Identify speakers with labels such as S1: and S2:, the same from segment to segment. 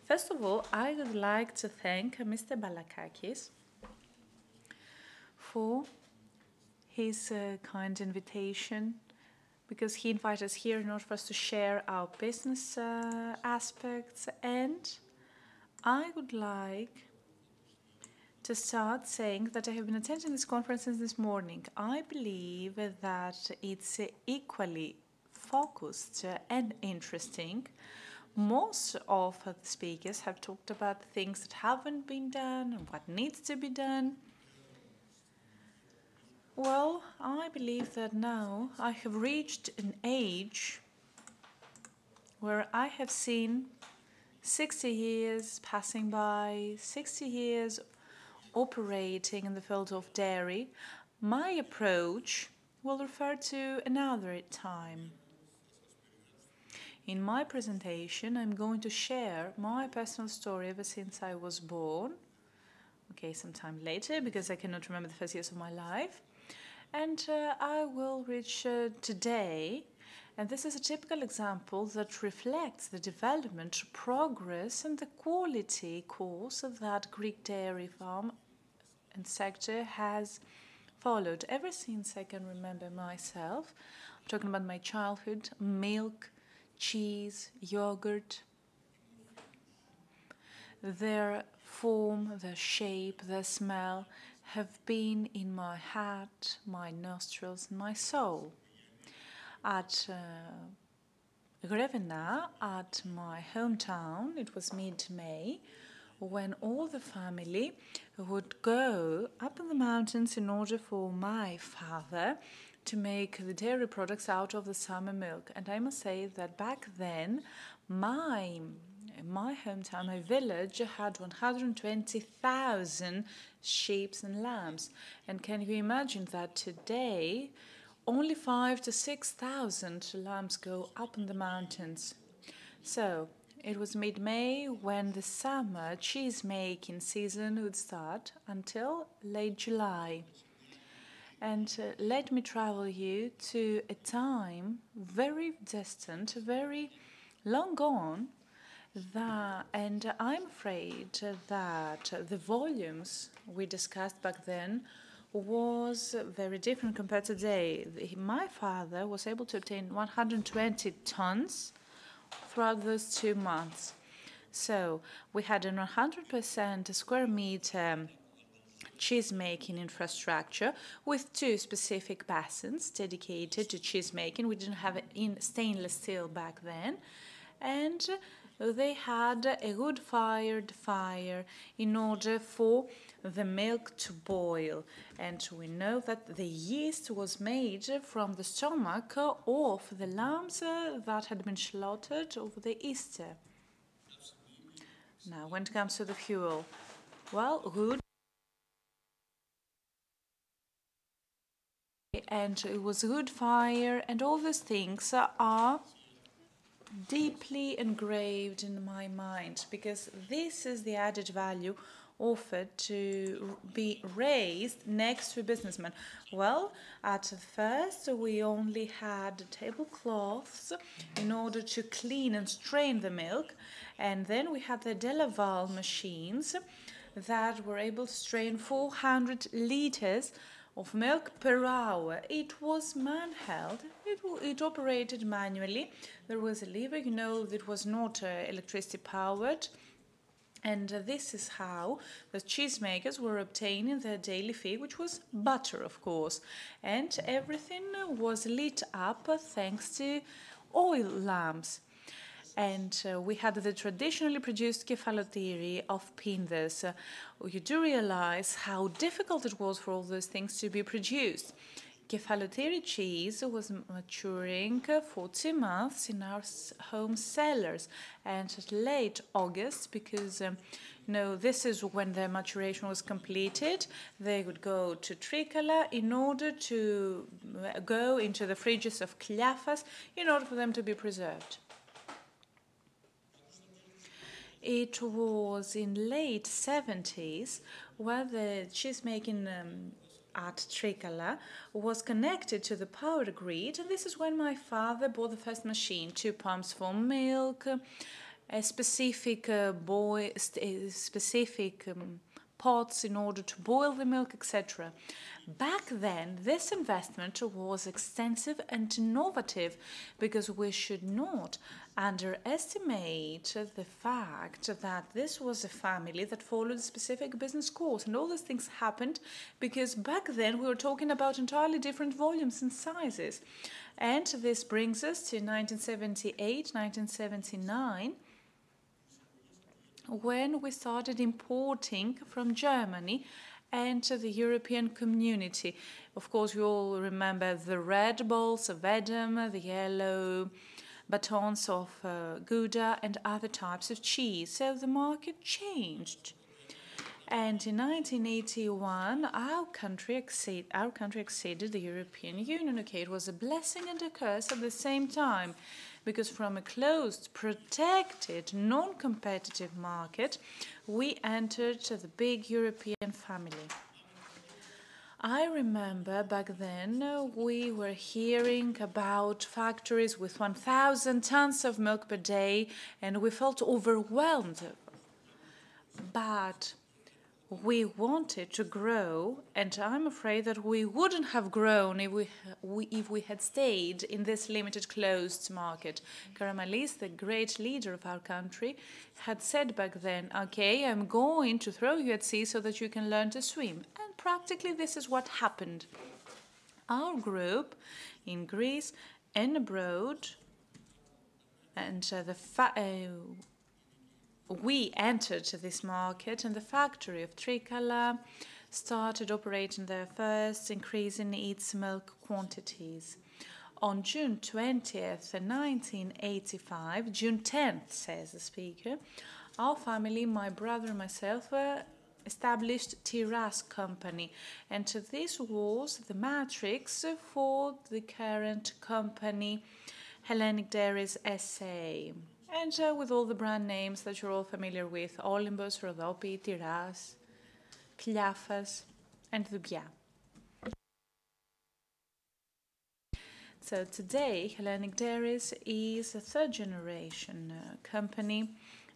S1: First of all, I would like to thank Mr. Balakakis for his kind invitation, because he invited us here in order for us to share our business aspects. And I would like to start saying that I have been attending this conference since this morning. I believe that it's equally focused and interesting. Most of the speakers have talked about things that haven't been done and what needs to be done. Well, I believe that now I have reached an age where I have seen 60 years passing by, 60 years operating in the field of dairy. My approach will refer to another time. In my presentation, I'm going to share my personal story ever since I was born. Okay, sometime later, because I cannot remember the first years of my life. And I will reach today. And this is a typical example that reflects the development, progress, and the quality course that Greek dairy farm and sector has followed ever since I can remember myself. I'm talking about my childhood, milk, cheese, yogurt, their form, their shape, their smell have been in my heart, my nostrils, and my soul. At Grevena, at my hometown, it was mid-May, when all the family would go up in the mountains in order for my father to make the dairy products out of the summer milk. And I must say that back then, my hometown, my village, had 120,000 sheep and lambs. And can you imagine that today, only 5,000 to 6,000 lambs go up in the mountains? So, it was mid-May when the summer cheese-making season would start until late July. And let me travel you to a time very distant, very long gone, and I'm afraid that the volumes we discussed back then was very different compared to today. My father was able to obtain 120 tons throughout those 2 months. So we had an 100% square meter cheese-making infrastructure with 2 specific basins dedicated to cheese-making. We didn't have it in stainless steel back then. And they had a wood-fired fire in order for the milk to boil. And we know that the yeast was made from the stomach of the lambs that had been slaughtered over the Easter. Now, when it comes to the fuel, well, wood, and it was wood fire, and all these things are deeply engraved in my mind, because this is the added value offered to be raised next to a businessman. Well, at first we only had tablecloths in order to clean and strain the milk, and then we had the Delaval machines that were able to strain 400 liters of milk per hour. It was man-held. It operated manually. There was a lever, you know, that was not electricity powered. And this is how the cheesemakers were obtaining their daily fee, which was butter, of course. And everything was lit up thanks to oil lamps. And we had the traditionally produced kefalotiri of Pindus. You do realize how difficult it was for all those things to be produced. Kefalotiri cheese was maturing for 2 months in our home cellars, and at late August, because this is when their maturation was completed, they would go to Trikala in order to go into the fridges of Kliafas in order for them to be preserved. It was in late 70s where the cheese-making at Trikala was connected to the power grid, and this is when my father bought the first machine, 2 pumps for milk, a specific pots in order to boil the milk, etc. Back then, this investment was extensive and innovative because we should not underestimate the fact that this was a family that followed a specific business course. And all these things happened because back then we were talking about entirely different volumes and sizes. And this brings us to 1978, 1979, when we started importing from Germany and the European community. Of course, you all remember the red balls of Edam, the yellow batons of Gouda, and other types of cheese. So the market changed. And in 1981, our country exceeded the European Union. Okay, it was a blessing and a curse at the same time, because from a closed, protected, non-competitive market, we entered the big European family. I remember back then we were hearing about factories with 1,000 tons of milk per day, and we felt overwhelmed. But we wanted to grow, and I'm afraid that we wouldn't have grown if we had stayed in this limited closed market. Kouretas, the great leader of our country, had said back then, okay, I'm going to throw you at sea so that you can learn to swim. And practically this is what happened. Our group in Greece and abroad, and we entered this market, and the factory of Trikala started operating there first, increasing its milk quantities. On June 20th, 1985, June 10th, says the speaker, our family, my brother and myself, established Tiras company, and this was the matrix for the current company, Hellenic Dairies SA. And with all the brand names that you're all familiar with, Charalambos, Rhodopi, Tiras, Kliafas, and Dubia. So today, Hellenic Dairies is a third-generation company,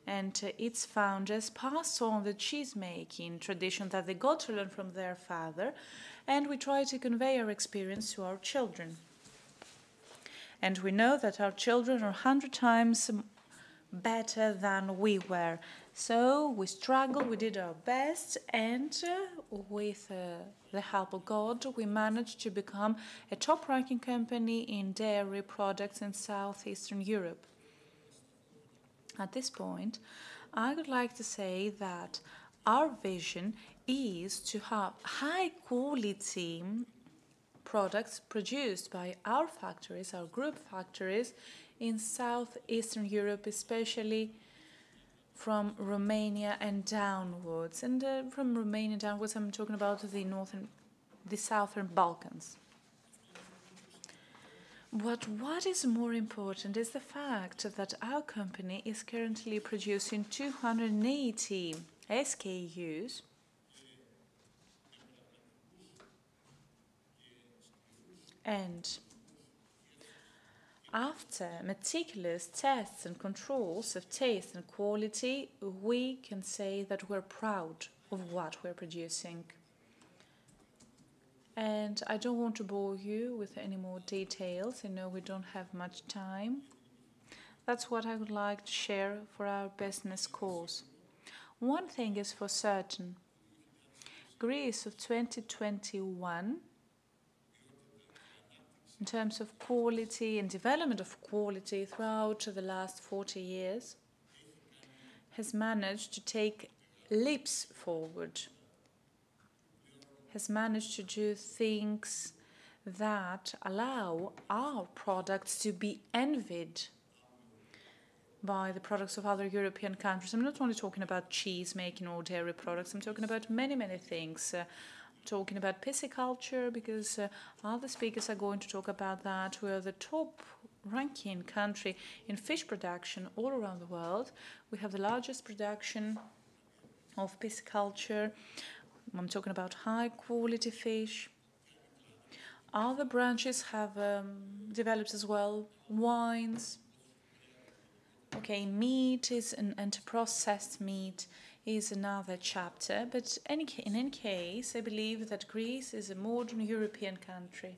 S1: and its founders passed on the cheese-making tradition that they got to learn from their father, and we try to convey our experience to our children. And we know that our children are 100 times better than we were. So we struggled, we did our best, and with the help of God, we managed to become a top-ranking company in dairy products in Southeastern Europe. At this point, I would like to say that our vision is to have high-quality products produced by our factories, our group factories, in Southeastern Europe, especially from Romania and downwards. And from Romania downwards, I'm talking about the Southern Balkans. But what is more important is the fact that our company is currently producing 280 SKUs, and after meticulous tests and controls of taste and quality, we can say that we're proud of what we're producing. And I don't want to bore you with any more details. I know we don't have much time. That's what I would like to share for our business course. One thing is for certain. Greece of 2021, in terms of quality and development of quality throughout the last 40 years, has managed to take leaps forward, has managed to do things that allow our products to be envied by the products of other European countries. I'm not only talking about cheese making or dairy products, I'm talking about many, many things. Talking about pisciculture, because other speakers are going to talk about that. We are the top ranking country in fish production all around the world. We have the largest production of pisciculture. I'm talking about high quality fish. Other branches have developed as well, wines, Okay, meat is and processed meat is another chapter, but in any case, I believe that Greece is a modern European country.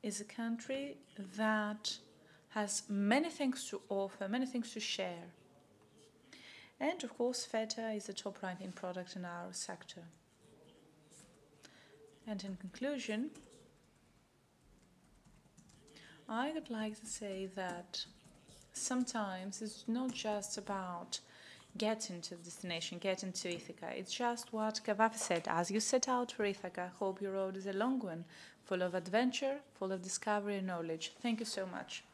S1: Is a country that has many things to offer, many things to share. And of course, feta is the top ranking product in our sector. And in conclusion, I would like to say that sometimes it's not just about getting to the destination, getting to Ithaca. It's just what Kavafi said. As you set out for Ithaca, I hope your road is a long one, full of adventure, full of discovery and knowledge. Thank you so much.